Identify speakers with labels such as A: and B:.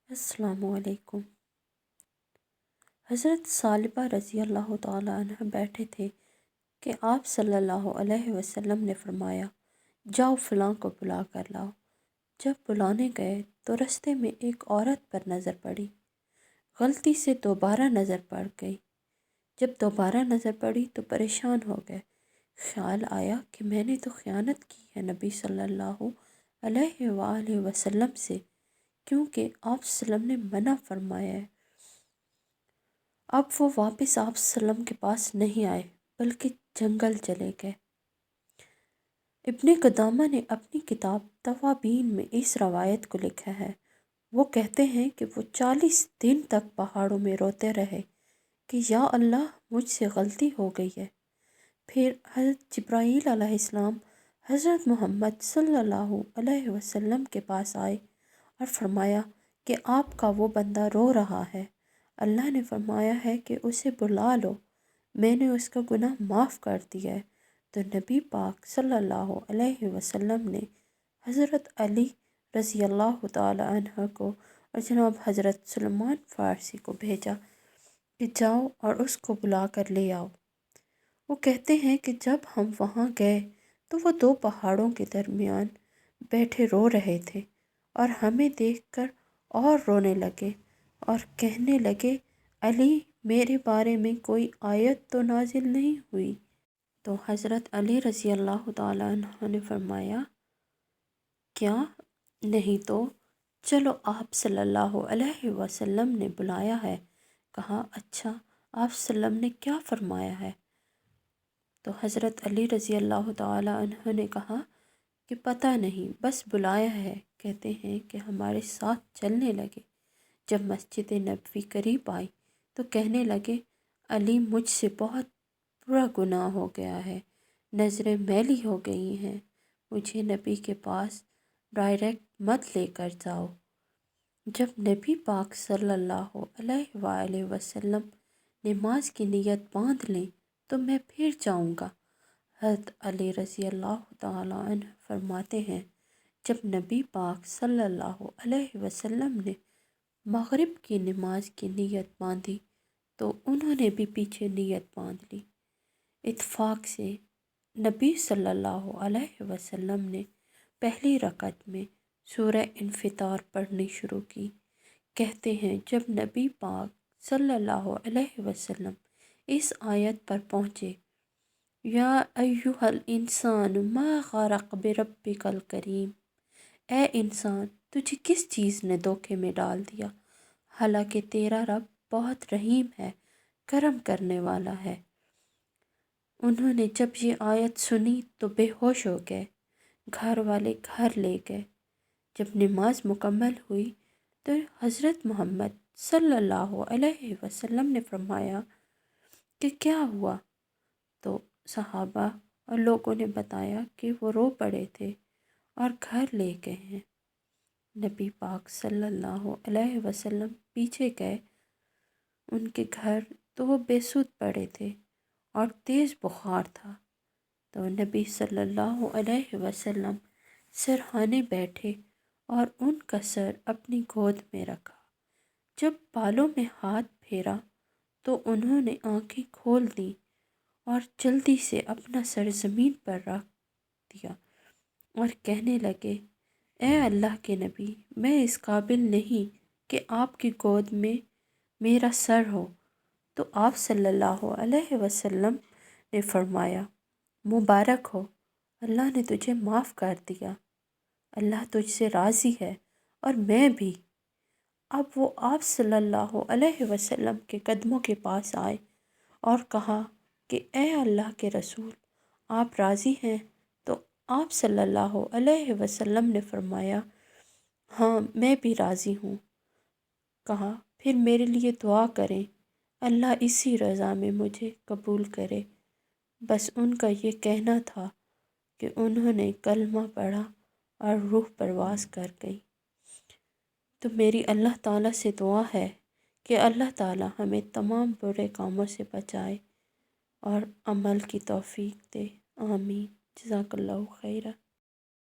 A: السلام علیکم۔ حضرت ثعلبہ رضی اللہ تعالیٰ عنہ بیٹھے تھے کہ آپ صلی اللہ علیہ وسلم نے فرمایا، جاؤ فلاں کو بلا کر لاؤ۔ جب بلانے گئے تو رستے میں ایک عورت پر نظر پڑی، غلطی سے دوبارہ نظر پڑ گئی۔ جب دوبارہ نظر پڑی تو پریشان ہو گئے، خیال آیا کہ میں نے تو خیانت کی ہے نبی صلی اللہ علیہ وآلہ وسلم سے، کیونکہ آپ وسلم نے منع فرمایا ہے۔ اب وہ واپس آپ وسلم کے پاس نہیں آئے بلکہ جنگل چلے گئے۔ ابن قدامہ نے اپنی کتاب توابین میں اس روایت کو لکھا ہے۔ وہ کہتے ہیں کہ وہ 40 دن تک پہاڑوں میں روتے رہے کہ یا اللہ مجھ سے غلطی ہو گئی ہے۔ پھر حضرت جبرائیل علیہ السلام حضرت محمد صلی اللہ علیہ وسلم کے پاس آئے اور فرمایا کہ آپ کا وہ بندہ رو رہا ہے، اللہ نے فرمایا ہے کہ اسے بلا لو، میں نے اس کا گناہ معاف کر دیا ہے۔ تو نبی پاک صلی اللہ علیہ وسلم نے حضرت علی رضی اللہ تعالی عنہ کو اور جناب حضرت سلمان فارسی کو بھیجا کہ جاؤ اور اس کو بلا کر لے آؤ۔ وہ کہتے ہیں کہ جب ہم وہاں گئے تو وہ 2 پہاڑوں کے درمیان بیٹھے رو رہے تھے اور ہمیں دیکھ کر اور رونے لگے اور کہنے لگے، علی میرے بارے میں کوئی آیت تو نازل نہیں ہوئی؟ تو حضرت علی رضی اللہ تعالیٰ عنہ نے فرمایا، کیا نہیں تو چلو آپ صلی اللہ علیہ وسلم نے بلایا ہے۔ کہا اچھا آپ وسلم نے کیا فرمایا ہے؟ تو حضرت علی رضی اللہ تعالیٰ عنہ نے کہا کہ پتہ نہیں، بس بلایا ہے۔ کہتے ہیں کہ ہمارے ساتھ چلنے لگے۔ جب مسجد نبوی قریب آئی تو کہنے لگے، علی مجھ سے بہت برا گناہ ہو گیا ہے، نظریں میلی ہو گئی ہیں، مجھے نبی کے پاس ڈائریکٹ مت لے کر جاؤ۔ جب نبی پاک صلی اللہ علیہ وآلہ وسلم نماز کی نیت باندھ لیں تو میں پھر جاؤں گا۔ حضرت علی رضی اللہ تعالیٰ عنہ فرماتے ہیں، جب نبی پاک صلی اللہ علیہ وسلم نے مغرب کی نماز کی نیت باندھی تو انہوں نے بھی پیچھے نیت باندھ لی۔ اتفاق سے نبی صلی اللہ علیہ وسلم نے پہلی رکعت میں سورہ انفطار پڑھنی شروع کی۔ کہتے ہیں جب نبی پاک صلی اللہ علیہ وسلم اس آیت پر پہنچے، یا ایھا الانسان ما غرک بربک الکریم، اے انسان تجھے کس چیز نے دھوکے میں ڈال دیا، حالانکہ تیرا رب بہت رحیم ہے، کرم کرنے والا ہے۔ انہوں نے جب یہ آیت سنی تو بے ہوش ہو گئے، گھر والے گھر لے گئے۔ جب نماز مکمل ہوئی تو حضرت محمد صلی اللہ علیہ وسلم نے فرمایا کہ کیا ہوا؟ تو صحابہ اور لوگوں نے بتایا کہ وہ رو پڑے تھے اور گھر لے گئے ہیں۔ نبی پاک صلی اللہ علیہ وسلم پیچھے گئے ان کے گھر تو وہ بے سود پڑے تھے اور تیز بخار تھا۔ تو نبی صلی اللہ علیہ وسلم سرہانے بیٹھے اور ان کا سر اپنی گود میں رکھا۔ جب بالوں میں ہاتھ پھیرا تو انہوں نے آنکھیں کھول دیں اور جلدی سے اپنا سر زمین پر رکھ دیا اور کہنے لگے، اے اللہ کے نبی، میں اس قابل نہیں کہ آپ کی گود میں میرا سر ہو۔ تو آپ صلی اللہ علیہ وسلم نے فرمایا، مبارک ہو، اللہ نے تجھے معاف کر دیا، اللہ تجھ سے راضی ہے اور میں بھی۔ اب وہ آپ صلی اللہ علیہ وسلم کے قدموں کے پاس آئے اور کہا کہ اے اللہ کے رسول، آپ راضی ہیں؟ تو آپ صلی اللہ علیہ وسلم نے فرمایا، ہاں میں بھی راضی ہوں۔ کہا پھر میرے لیے دعا کریں، اللہ اسی رضا میں مجھے قبول کرے۔ بس ان کا یہ کہنا تھا کہ انہوں نے کلمہ پڑھا اور روح پرواز کر گئی۔ تو میری اللہ تعالیٰ سے دعا ہے کہ اللہ تعالیٰ ہمیں تمام برے کاموں سے بچائے اور عمل کی توفیق دے، آمین۔ جزاک اللہ خیرہ۔